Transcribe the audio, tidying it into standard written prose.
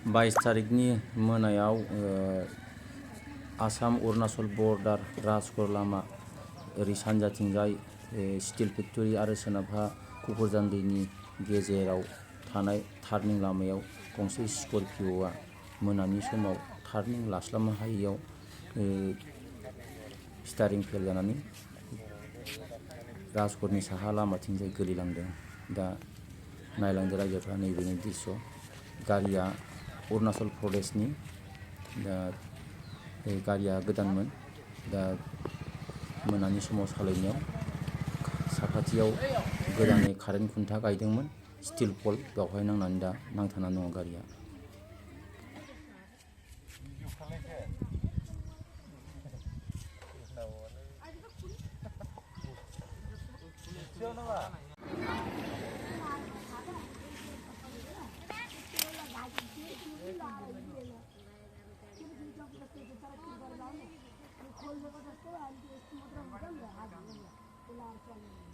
22 तारिखनि मोनायाव आसाम अरुणाचल बर्डार राजगर लामा ओरै सानजाथिंजाय स्टिल फेक्टरि आरो सोनाबहा क'क्राझार गेजेराव थानाय टार्निं लामायाव गंसे स्करपिय'आ मोनानि समाव टार्निं लास्लाबनो हायैयाव स्टारिं फेल जानानै राजगरनि साहा लामाथिंजाय गोलैलांदों। दा नायलांदो रायजोफ्रा नैबेनि दृश्य। गारिया अरुणाचल प्रदेशनि, दा गारिया गोदानमोन। दा मोनानि समाव सालायनायाव साखाथियाव गोदानै कारेन्ट खुन्था गायदोंमोन, स्टिल पल, बेवहाय नांनानै दा नांथानानै दङ गारिया। खोल